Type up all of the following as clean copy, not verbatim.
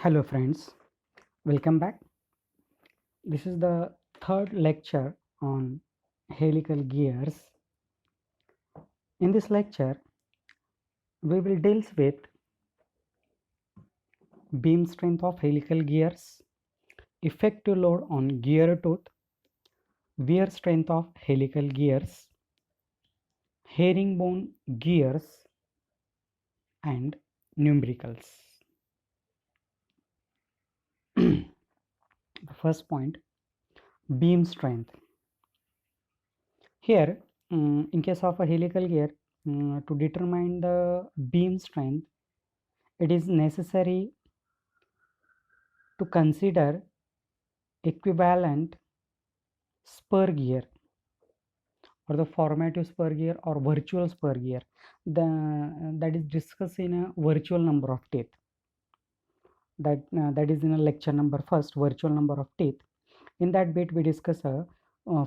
Hello friends, welcome back. This is the third lecture on helical gears. In this lecture, we will deal with beam strength of helical gears, effective load on gear tooth, wear strength of helical gears, herringbone gears, and numericals. The first point, beam strength. Here, in case of a helical gear, to determine the beam strength, it is necessary to consider equivalent spur gear or the formative spur gear or virtual spur gear that is discussed in a virtual number of teeth that is in a lecture number first, virtual number of teeth. In that bit we discuss a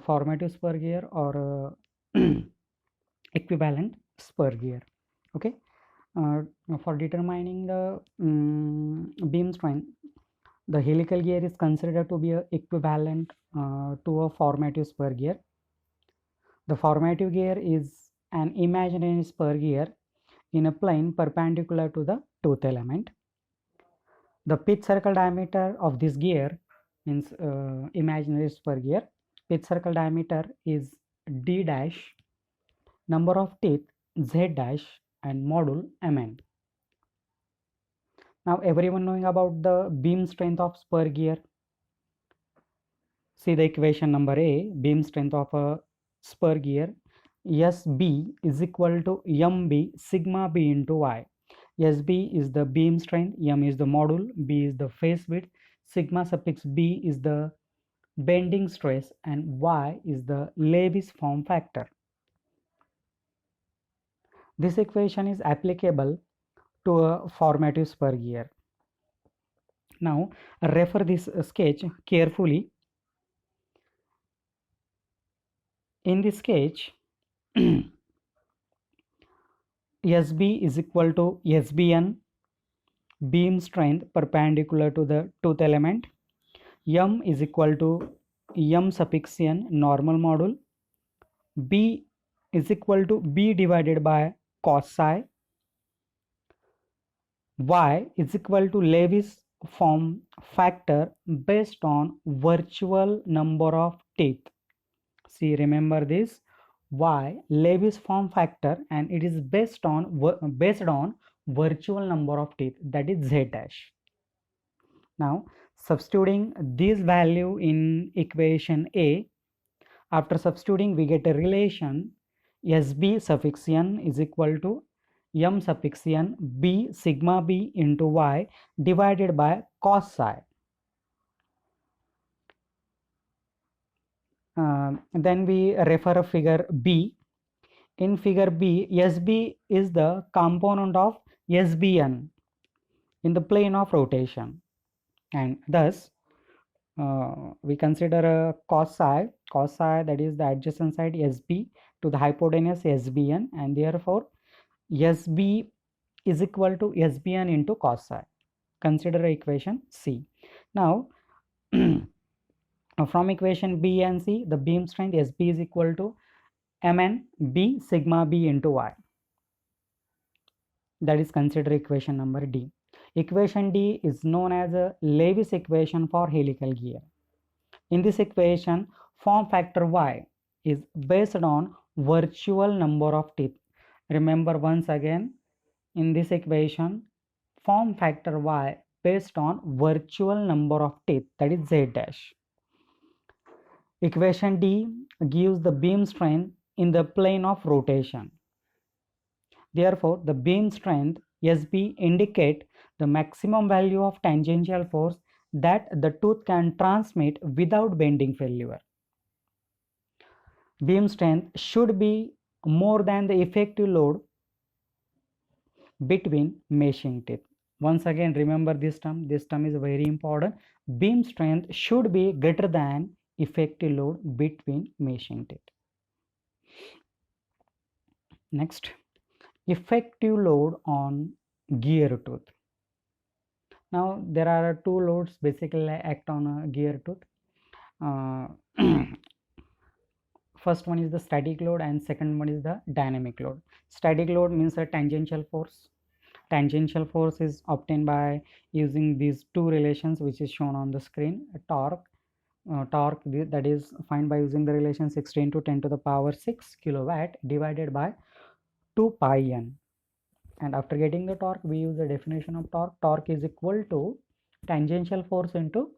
formative spur gear or equivalent spur gear. Okay. For determining the beam strength, the helical gear is considered to be a equivalent to a formative spur gear. The formative gear is an imaginary spur gear in a plane perpendicular to the tooth element. The pitch circle diameter of this gear means imaginary spur gear. Pitch circle diameter is d dash, number of teeth z dash, and module mn. Now everyone knowing about the beam strength of spur gear. See the equation number A, beam strength of a spur gear. SB is equal to MB sigma B into Y. SB is the beam strength, M is the module, B is the face width, sigma suffix B is the bending stress, and Y is the Lewis form factor. This equation is applicable to a formative spur gear. Now refer this sketch carefully. In this sketch, SB is equal to SBN, beam strength perpendicular to the tooth element. M is equal to M suffix N, normal module. B is equal to B divided by cos psi. Y is equal to Lewis form factor based on virtual number of teeth. See, remember this, Y Lewis form factor, and it is based on virtual number of teeth, that is Z dash. Now substituting this value in equation A, after substituting we get a relation SB suffix N is equal to M suffix N B sigma B into Y divided by cos psi. Then we refer figure B. In figure B, SB is the component of SBN in the plane of rotation, and thus we consider a cos psi, that is the adjacent side SB to the hypotenuse SBN, and therefore SB is equal to SBN into cos psi. Consider equation C. Now from equation B and C, the beam strength SB is equal to Mn B sigma B into Y. That is consider equation number D. Equation D is known as a Lewis equation for helical gear. In this equation, form factor Y is based on virtual number of teeth. Remember once again, in this equation, form factor Y based on virtual number of teeth, that is Z dash. Equation D gives the beam strength in the plane of rotation. Therefore, the beam strength SB indicate the maximum value of tangential force that the tooth can transmit without bending failure. Beam strength should be more than the effective load between meshing teeth. Once again, remember this term is very important. Beam strength should be greater than effective load between meshing teeth. Next, effective load on gear tooth. Now there are two loads basically act on a gear tooth. First one is the static load and second one is the dynamic load. Static load means a tangential force. Tangential force is obtained by using these two relations which is shown on the screen. Torque that is find by using the relation 16 to 10 to the power 6 kilowatt divided by 2 pi n. And after getting the torque, we use the definition of torque. Torque is equal to tangential force into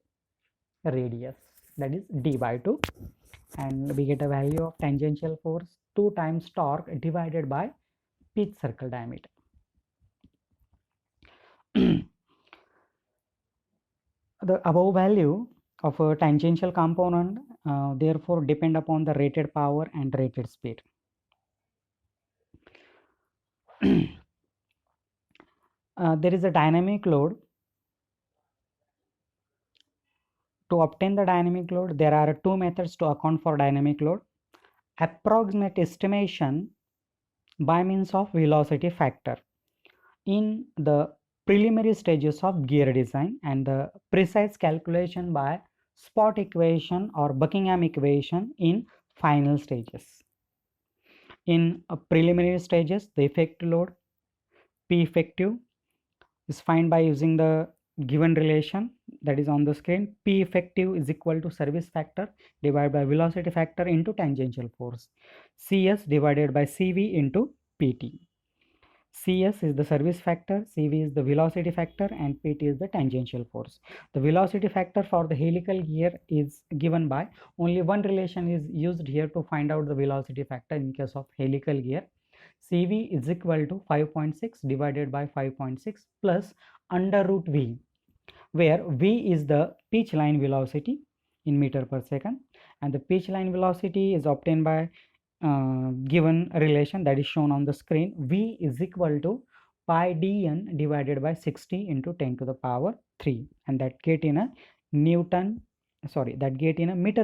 radius, that is d by 2, and we get a value of tangential force 2 times torque divided by pitch circle diameter. The above value of a tangential component therefore depend upon the rated power and rated speed. There is a dynamic load. To obtain the dynamic load, there are two methods to account for dynamic load. Approximate estimation by means of velocity factor in the preliminary stages of gear design, and the precise calculation by spot equation or Buckingham equation in final stages. In preliminary stages, the effective load P effective is found by using the given relation that is on the screen. P effective is equal to service factor divided by velocity factor into tangential force, CS divided by CV into PT. CS is the service factor, CV is the velocity factor, and PT is the tangential force. The velocity factor for the helical gear is given by only one relation is used here to find out the velocity factor in case of helical gear. CV is equal to 5.6 divided by 5.6 plus under root V, where V is the pitch line velocity in meter per second, and the pitch line velocity is obtained by given relation that is shown on the screen. V is equal to pi dn divided by 60 into 10 to the power 3, and that get in a meter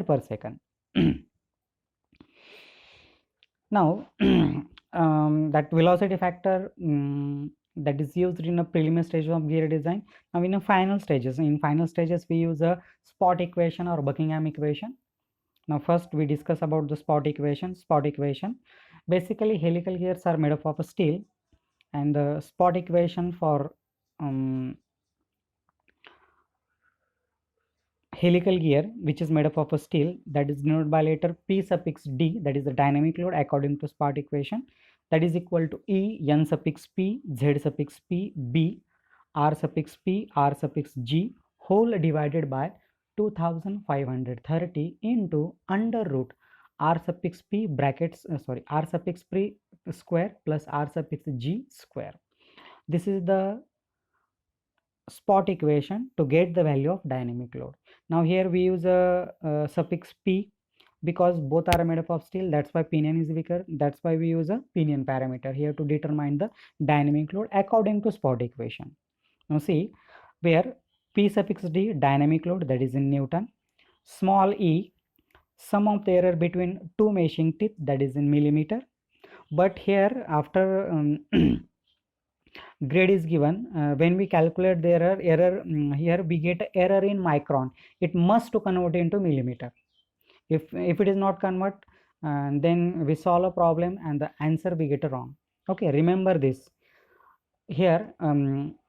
per second. Now that velocity factor that is used in a preliminary stage of gear design. Now in final stages we use a spot equation or Buckingham equation. Now first we discuss about the spot equation. Basically helical gears are made up of steel, and the spot equation for helical gear which is made up of a steel, that is denoted by letter P suffix D, that is the dynamic load according to spot equation, that is equal to E n suffix P Z suffix P B R suffix P R suffix G whole divided by 2530 into under root R suffix P brackets R suffix P square plus R suffix G square. This is the spot equation to get the value of dynamic load. Now here we use a suffix P because both are made up of steel, that's why pinion is weaker, that's why we use a pinion parameter here to determine the dynamic load according to spot equation. Now see, where P suffix D dynamic load, that is in Newton, small e sum of the error between two meshing teeth, that is in millimeter, but here after grade is given, when we calculate the error here we get error in micron, it must to convert into millimeter. If it is not convert, then we solve a problem and the answer we get wrong. Okay, remember this. Here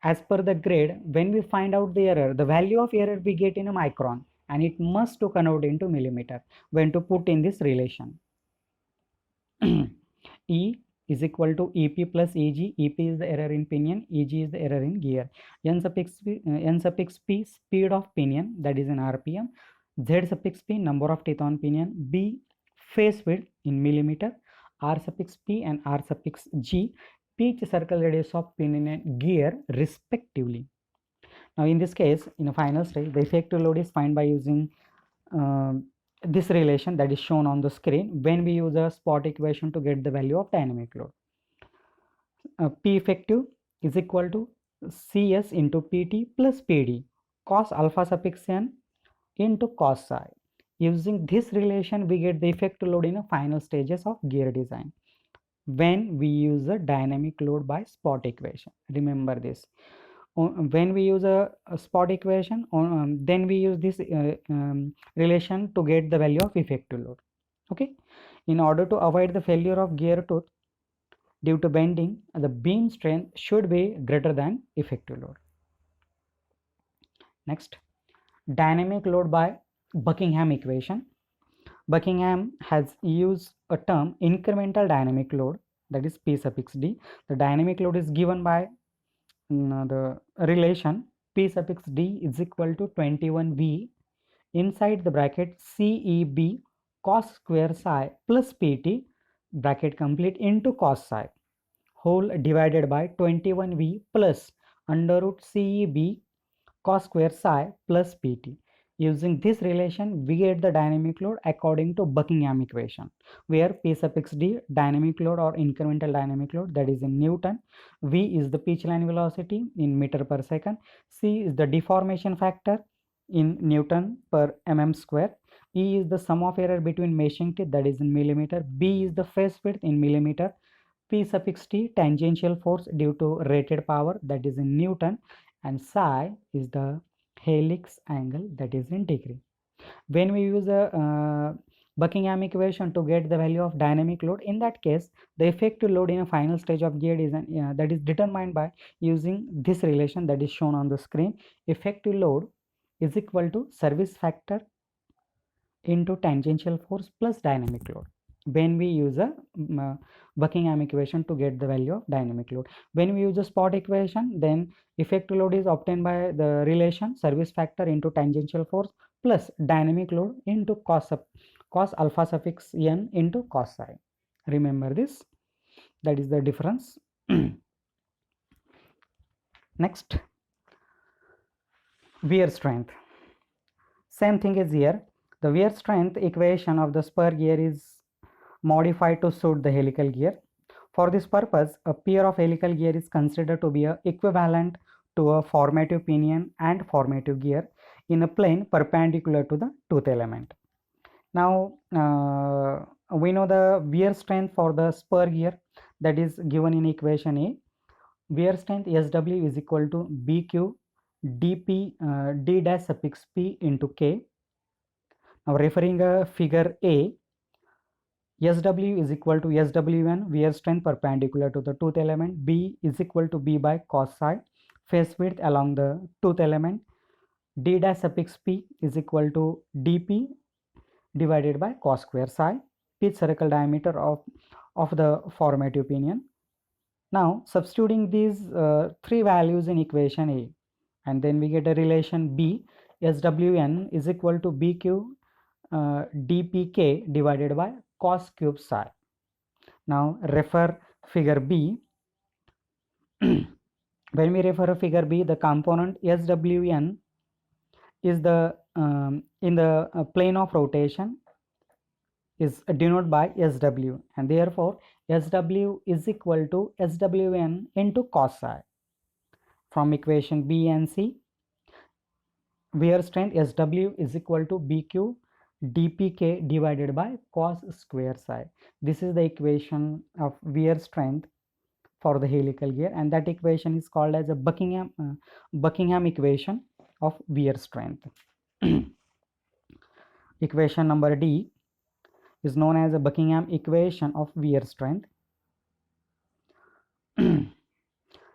as per the grade, when we find out the error, the value of error we get in a micron, and it must to convert into millimeter when to put in this relation. E is equal to EP plus EG. EP is the error in pinion, EG is the error in gear. N suffix P speed of pinion, that is in RPM. Z suffix P number of teeth on pinion. B phase width in millimeter. R suffix P and R suffix G pitch circle radius of pinion and gear respectively. Now in this case, in a final stage, the effective load is found by using this relation that is shown on the screen when we use a spot equation to get the value of dynamic load. P effective is equal to CS into PT plus PD cos alpha suffix n into cos psi. Using this relation, we get the effective load in the final stages of gear design when we use the dynamic load by spot equation. Remember this. When we use a spot equation, then we use this relation to get the value of effective load. Okay, in order to avoid the failure of gear tooth due to bending, the beam strength should be greater than effective load. Next, dynamic load by Buckingham equation. Buckingham has used a term incremental dynamic load, that is P suffix D. The dynamic load is given by the relation P suffix D is equal to 21V inside the bracket CEB cos square psi plus PT bracket complete into cos psi whole divided by 21V plus under root CEB cos square psi plus PT. Using this relation, we get the dynamic load according to Buckingham equation, where P suffix D dynamic load or incremental dynamic load, that is in Newton, V is the pitch line velocity in meter per second, C is the deformation factor in Newton per mm square, E is the sum of error between meshing teeth, that is in millimeter, B is the phase width in millimeter, P suffix T tangential force due to rated power, that is in Newton, and psi is the helix angle, that is in degree. When we use a Buckingham equation to get the value of dynamic load, in that case the effective load in a final stage of gear design that is determined by using this relation that is shown on the screen. Effective load is equal to service factor into tangential force plus dynamic load when we use a Buckingham equation to get the value of dynamic load. When we use a spot equation, then effective load is obtained by the relation service factor into tangential force plus dynamic load into cos alpha suffix n into cos psi. Remember this, that is the difference. Next, wear strength. Same thing is here. The wear strength equation of the spur gear is modified to suit the helical gear. For this purpose, a pair of helical gear is considered to be equivalent to a formative pinion and formative gear in a plane perpendicular to the tooth element. Now, we know the wear strength for the spur gear, that is given in equation A. Wear strength SW is equal to BQ dP D dash suffix P into K. Now, referring a figure A, SW is equal to SWN, wear strength perpendicular to the tooth element. B is equal to B by cos psi, face width along the tooth element. D dash suffix P is equal to dP divided by cos square psi, pitch circle diameter of the formative pinion. Now, substituting these three values in equation A, and then we get a relation B, SWN is equal to BQ dPk divided by cos cube psi. Now refer figure B. When we refer to figure B, the component SWN is the in the plane of rotation is denoted by SW, and therefore SW is equal to SWN into cos psi. From equation B and C, wear strength SW is equal to BQ dPk divided by cos square psi. This is the equation of wear strength for the helical gear, and that equation is called as a Buckingham equation of wear strength. Equation number D is known as a Buckingham equation of wear strength.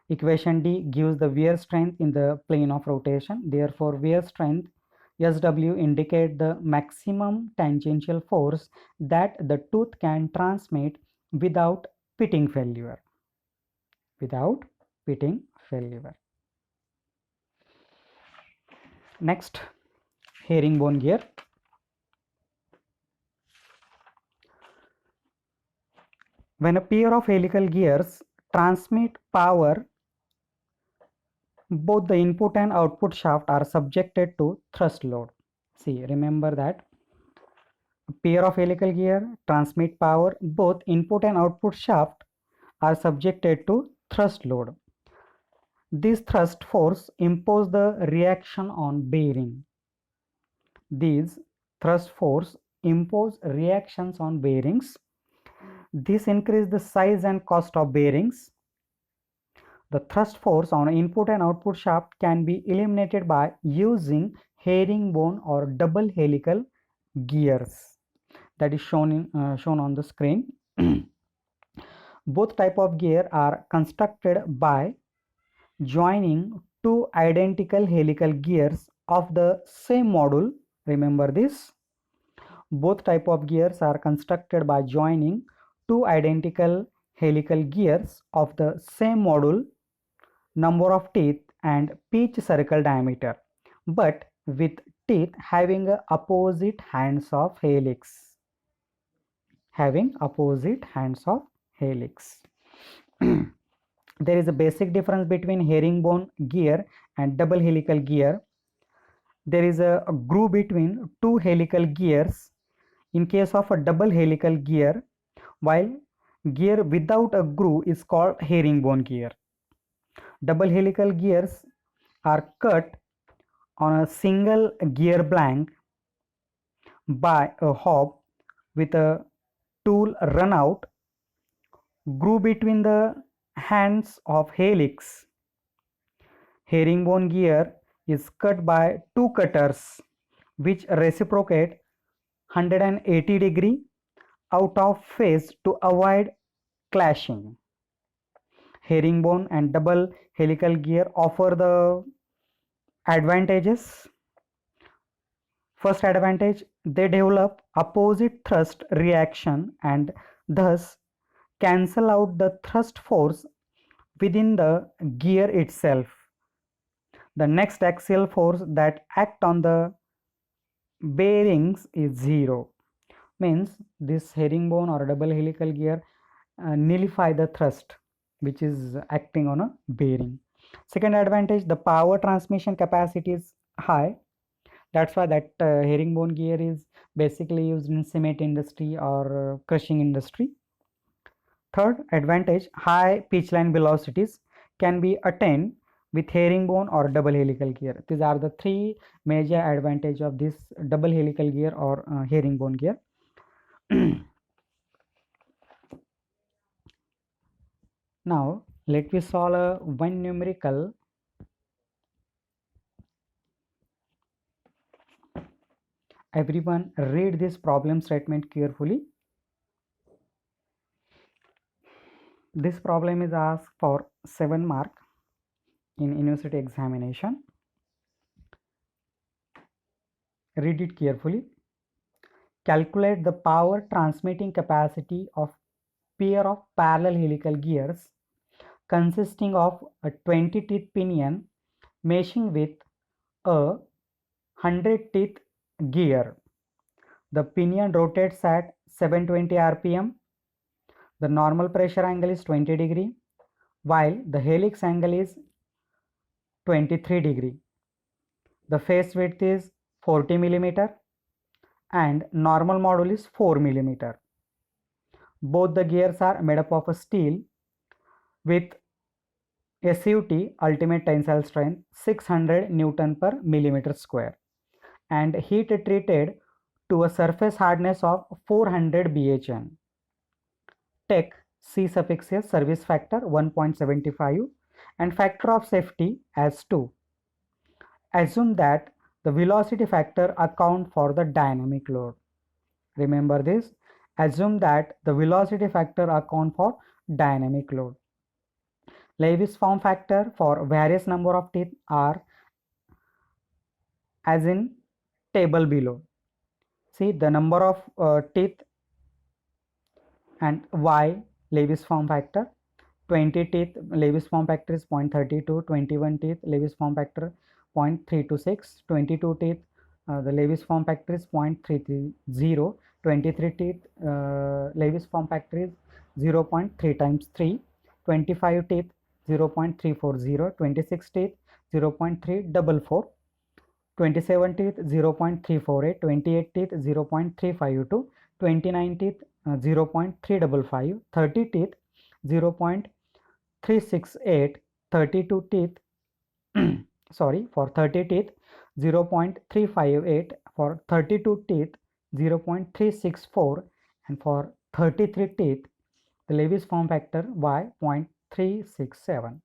Equation D gives the wear strength in the plane of rotation. Therefore, wear strength SW indicate the maximum tangential force that the tooth can transmit without pitting failure. Next, herringbone gear. When a pair of helical gears transmit power, both the input and output shaft are subjected to thrust load. See, remember that a pair of helical gear transmit power, both input and output shaft are subjected to thrust load. This thrust force impose the reaction on bearing. These thrust force impose reactions on bearings. This increase the size and cost of bearings. The thrust force on input and output shaft can be eliminated by using herringbone or double helical gears. That is shown on the screen. Both type of gear are constructed by joining two identical helical gears of the same module. Remember this. Both type of gears are constructed by joining two identical helical gears of the same module, number of teeth and pitch circle diameter, but with teeth having opposite hands of helix. There is a basic difference between herringbone gear and double helical gear. There is a groove between two helical gears in case of a double helical gear, while gear without a groove is called herringbone gear. Double helical gears are cut on a single gear blank by a hob with a tool run out. Groove between the hands of helix. Herringbone gear is cut by two cutters which reciprocate 180 degree out of phase to avoid clashing. Herringbone and double helical gear offer the advantages. First advantage, they develop opposite thrust reaction and thus cancel out the thrust force within the gear itself. The next axial force that act on the bearings is zero. Means this herringbone or double helical gear nullify the thrust which is acting on a bearing. Second advantage, the power transmission capacity is high. That's why that herringbone gear is basically used in cement industry or crushing industry. Third advantage, high pitch line velocities can be attained with herringbone or double helical gear. These are the three major advantage of this double helical gear or herringbone gear. Now let me solve one numerical. Everyone read this problem statement carefully. This problem is asked for 7 mark in university examination. Read it carefully. Calculate the power transmitting capacity of pair of parallel helical gears consisting of a 20 teeth pinion meshing with a 100 teeth gear. The pinion rotates at 720 rpm. The normal pressure angle is 20 degree while the helix angle is 23 degree. The face width is 40 millimeter and normal module is 4 millimeter. Both the gears are made up of a steel with SUT ultimate tensile strength 600 Newton per millimeter square and heat treated to a surface hardness of 400 bhn. Take C suffix S service factor 1.75 and factor of safety as 2. Assume that the velocity factor account for the dynamic load. Remember this. Assume that the velocity factor account for dynamic load. Lewis form factor for various number of teeth are as in table below. See the number of teeth and Y Lewis form factor. 20 teeth Lewis form factor is 0.32, 21 teeth Lewis form factor 0.326, 22 teeth the Lewis form factor is 0.330, 23 teeth Lewis form factor is 0.3 times 3, 25 teeth 0.340, 26 teeth 0.344, 27 teeth 0.348, 28 teeth 0.352, 29 teeth 0.355, 30 teeth 0.368, 32 teeth sorry, for 30 teeth 0.358, for 32 teeth 0.364 and for 33 teeth the Lewis form factor y 0.367.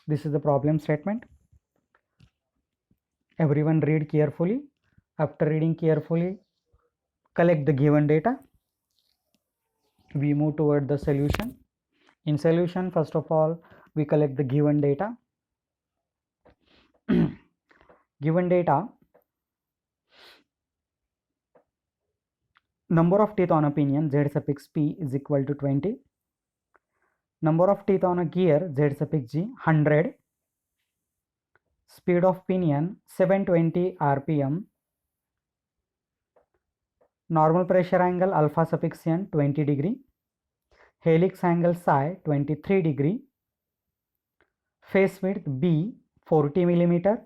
This is the problem statement. Everyone read carefully. After reading carefully, collect the given data. We move toward the solution. In solution, first of all, we collect the given data. Given data, number of teeth on a pinion z suffix p is equal to 20. Number of teeth on a gear z suffix g 100. Speed of pinion 720 rpm. Normal pressure angle alpha suffix n 20 degree. Helix angle psi 23 degree. Face width b 40 millimeter.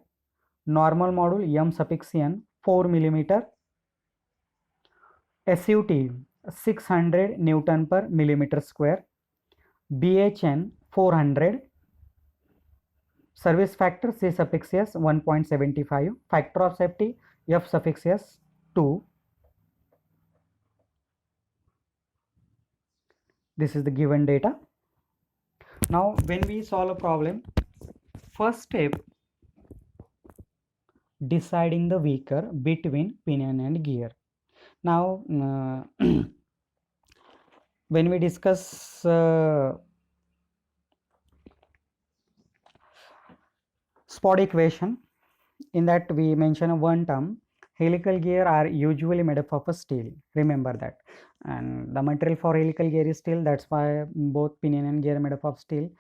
Normal module m suffix n 4 millimeter. SUT 600 Newton per millimeter square. BHN 400. Service factor C suffix S 1.75. Factor of safety F suffix S 2. This is the given data. Now when we solve a problem, first step, deciding the weaker between pinion and gear. Now when we discuss Spot equation, in that we mention one term, helical gear are usually made up of a steel. Remember that. And the material for helical gear is steel. That's why both pinion and gear are made up of steel.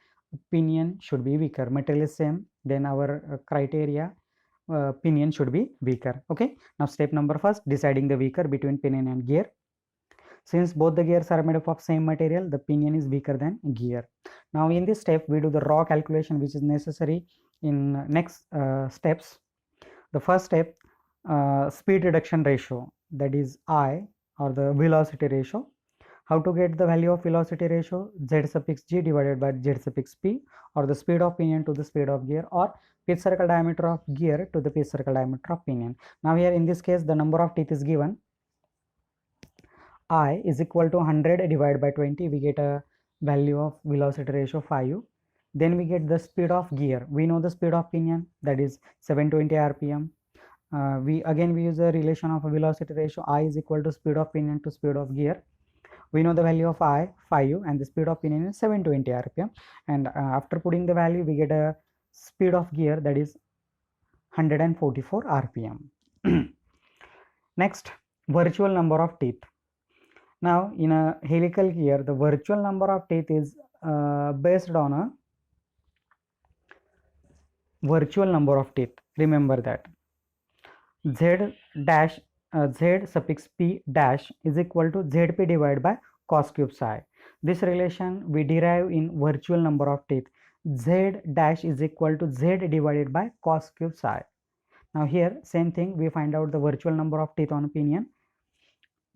Pinion should be weaker. Material is same. Then our criteria, pinion should be weaker. Okay. Now step number first, deciding the weaker between pinion and gear. Since both the gears are made up of same material, the pinion is weaker than gear. Now in this step, we do the raw calculation which is necessary in next steps. The first step, speed reduction ratio, that is I, or the velocity ratio. How to get the value of velocity ratio? Z suffix g divided by Z suffix p, or the speed of pinion to the speed of gear, or pitch circle diameter of gear to the pitch circle diameter of pinion. Now here in this case, the number of teeth is given. I is equal to 100 divided by 20. We get a value of velocity ratio 5. Then we get the speed of gear. We know the speed of pinion, that is 720 rpm. We use a relation of a velocity ratio. I is equal to speed of pinion to speed of gear. We know the value of I 5 and the speed of pinion is 720 rpm. And after putting the value, we get a speed of gear, that is 144 rpm. Next, virtual number of teeth. Now in a helical gear, the virtual number of teeth is based on a virtual number of teeth. Remember that. Z dash Z suffix P dash is equal to ZP divided by cos cube psi. This relation we derive in virtual number of teeth. Z dash is equal to Z divided by cos cube psi. Now here same thing, we find out the virtual number of teeth on a pinion.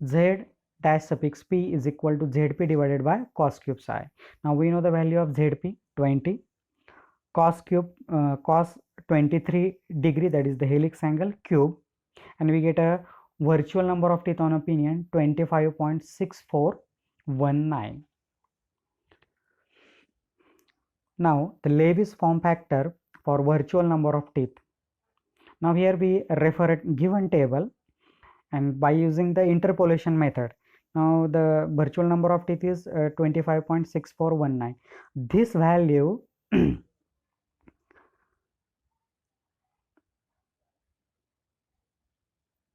Z dash suffix P is equal to ZP divided by cos cube psi. Now we know the value of ZP 20. Cos 23 degree, that is the helix angle cube, and we get a virtual number of teeth on a pinion 25.6419. Now the Lewis form factor for virtual number of teeth. Now here we refer at given table, and by using the interpolation method, now the virtual number of teeth is 25.6419. This value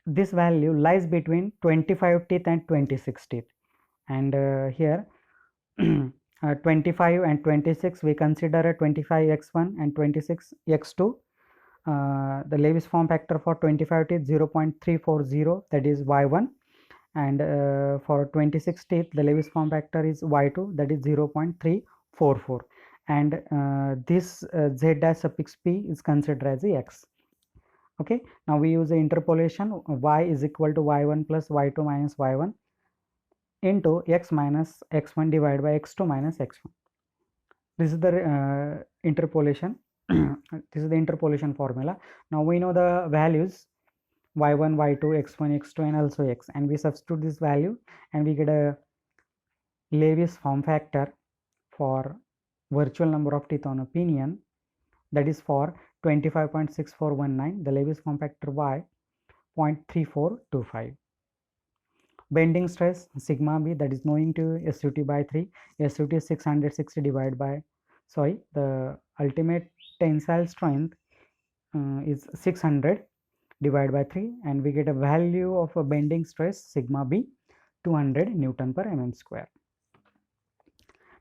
this value lies between 25 teeth and 26 teeth, and here 25 and 26 we consider a 25x1 and 26x2. The Lewis form factor for 25 teeth 0.340, that is y1, and for 26 teeth the Lewis form factor is y2, that is 0.344, and this z dash suffix p is considered as the x. Okay, now we use the interpolation. Y is equal to y1 plus y2 minus y1 into x minus x1 divided by x2 minus x1. This is the interpolation. This is the interpolation formula. Now we know the values y1, y2, x1, x2, and also x, and we substitute this value and we get a Lewis form factor for virtual number of teeth on a pinion that is for 25.6419, the Lewis form factor y 0.3425. Bending stress sigma b, that is knowing to SUT by 3. SUT is 660 divided by, the ultimate tensile strength is 600 divided by 3, and we get a value of a bending stress sigma b 200 Newton per mm square.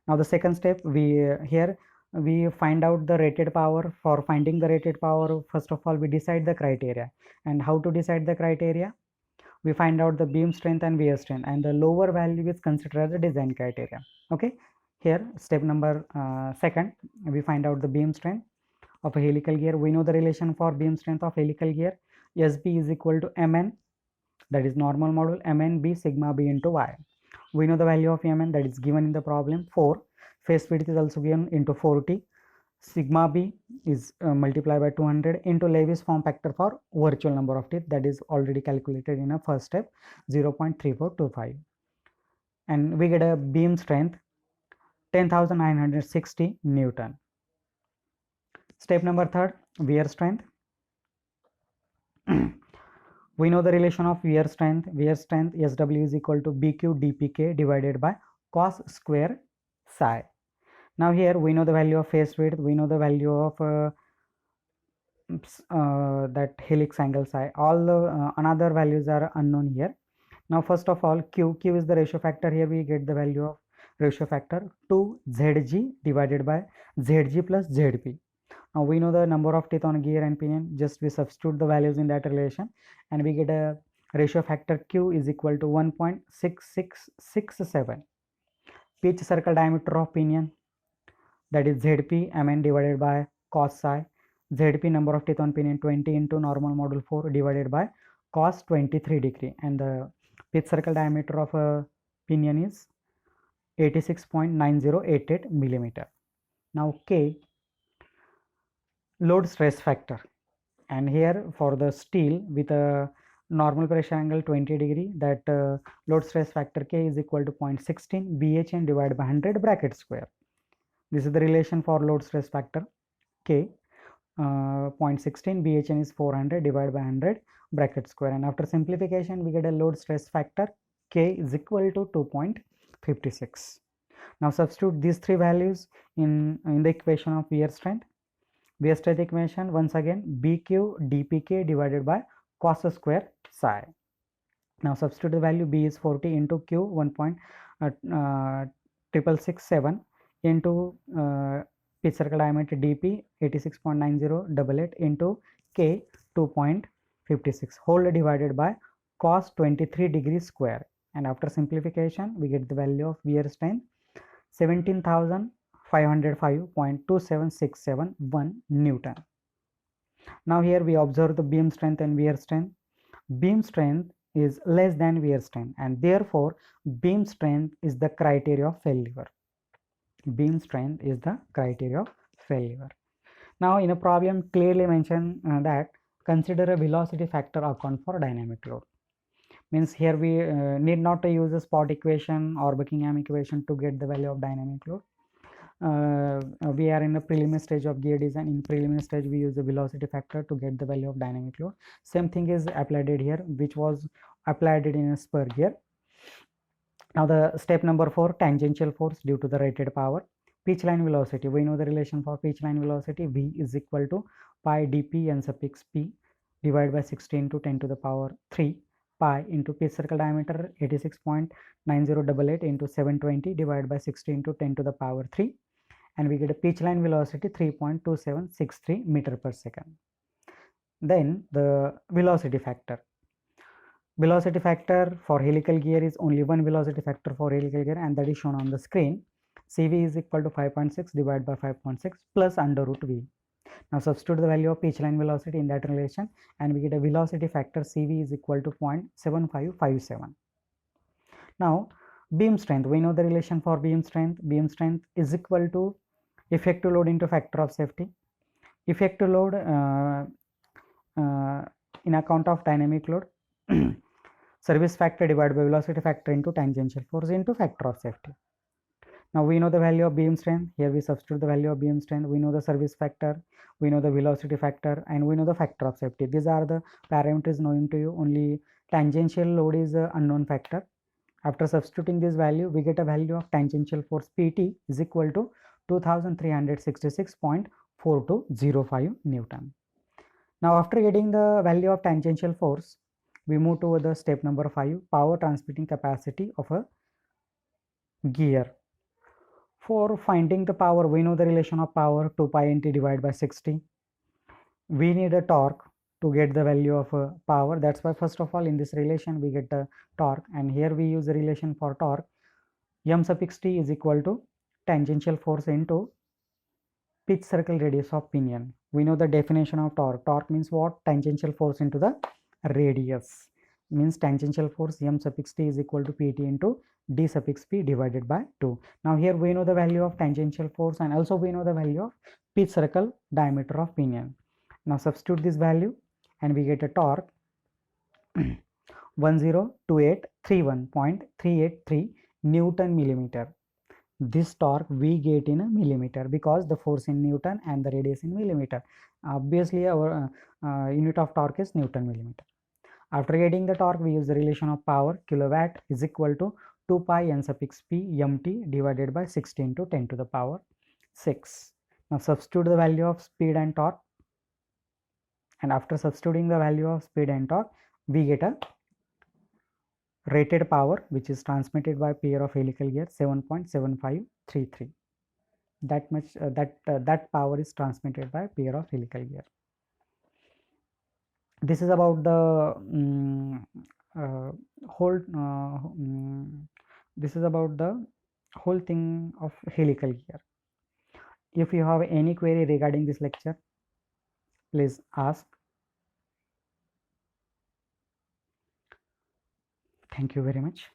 Now the second step, here we find out the rated power. For finding the rated power, first of all we decide the criteria. And how to decide the criteria? We find out the beam strength and wear strength, and the lower value is considered as a design criteria. Okay, here step number second, we find out the beam strength of a helical gear. We know the relation for beam strength of helical gear. SB is equal to Mn, that is normal module, Mn b sigma b into y. We know the value of Mn, that is given in the problem, 4. Face width is also given into 40. Sigma b is multiplied by 200 into Lewis form factor for virtual number of teeth, that is already calculated in a first step, 0.3425, and we get a beam strength 10,960 Newton. Step number third, wear strength. We know the relation of wear strength. Wear strength SW is equal to BQ dPk divided by cos square psi. Now here we know the value of face width, we know the value of that helix angle psi. All the another values are unknown here. Now first of all, Q is the ratio factor. Here we get the value of ratio factor 2 Zg divided by Zg plus Zp. Now we know the number of teeth on gear and pinion, just we substitute the values in that relation and we get a ratio factor Q is equal to 1.6667. Pitch circle diameter of pinion, that is Zp Mn divided by cos psi. Zp number of teeth on pinion 20 into normal module 4 divided by cos 23 degree, and the pitch circle diameter of a pinion is 86.9088 millimeter. Now K, load stress factor, and here for the steel with a normal pressure angle 20 degree, that load stress factor K is equal to 0.16 BHN divided by 100 bracket square. This is the relation for load stress factor K. 0.16 BHN is 400 divided by 100 bracket square, and after simplification we get a load stress factor K is equal to 2.56. Now substitute these three values in the equation of wear strength. Wear strength equation, once again BQ dPk divided by cos square psi. Now substitute the value, B is 40 into Q 1.667 into pitch circle diameter dP 86.9088 into K 2.56 whole divided by cos 23 degrees square, and after simplification we get the value of wear strength 17,505.27671 Newton. Now here we observe the beam strength and wear strength. Beam strength is less than wear strength, and therefore beam strength is the criteria of failure. Beam strength is the criteria of failure. Now in a problem clearly mention that consider a velocity factor account for dynamic load. Means here we need not to use a spot equation or Buckingham equation to get the value of dynamic load. We are in a preliminary stage of gear design. In preliminary stage we use the velocity factor to get the value of dynamic load. Same thing is applied here, which was applied in a spur gear. Now the step number 4, tangential force due to the rated power. Pitch line velocity, we know the relation for pitch line velocity, V is equal to pi dP n suffix p divided by 16 to 10 to the power 3 pi into pitch circle diameter 86.9088 into 720 divided by 16 to 10 to the power 3, and we get a pitch line velocity 3.2763 meter per second. Then the velocity factor. Velocity factor for helical gear is only one velocity factor for helical gear, and that is shown on the screen. CV is equal to 5.6 divided by 5.6 plus under root V. Now substitute the value of pitch line velocity in that relation and we get a velocity factor CV is equal to 0.7557. Now beam strength, we know the relation for beam strength. Beam strength is equal to effective load into factor of safety. Effective load in account of dynamic load service factor divided by velocity factor into tangential force into factor of safety. Now we know the value of beam strength. Here we substitute the value of beam strength. We know the service factor, we know the velocity factor, and we know the factor of safety. These are the parameters known to you. Only tangential load is a unknown factor. After substituting this value, we get a value of tangential force PT is equal to 2366.4205 Newton. Now after getting the value of tangential force, we move to the step number 5, power transmitting capacity of a gear. For finding the power, we know the relation of power 2 pi nt divided by 60. We need a torque to get the value of power. That's why first of all in this relation we get the torque, and here we use the relation for torque. M suffix t is equal to tangential force into pitch circle radius of pinion. We know the definition of torque. Torque means what? Tangential force into the radius. Means tangential force M suffix t is equal to Pt into d suffix p divided by 2. Now here we know the value of tangential force, and also we know the value of pitch circle diameter of pinion. Now substitute this value and we get a torque 102831.383 Newton millimeter. This torque we get in a millimeter because the force in Newton and the radius in millimeter. Obviously our unit of torque is Newton millimeter. After getting the torque, we use the relation of power kilowatt is equal to 2 pi n suffix p mt divided by 60 into 10 to the power 6. Now substitute the value of speed and torque, and after substituting the value of speed and torque, we get a rated power which is transmitted by pair of helical gear 7.7533. That much that power is transmitted by pair of helical gear. This is about the whole this is about the whole thing of helical gear. If you have any query regarding this lecture, please ask. Thank you very much.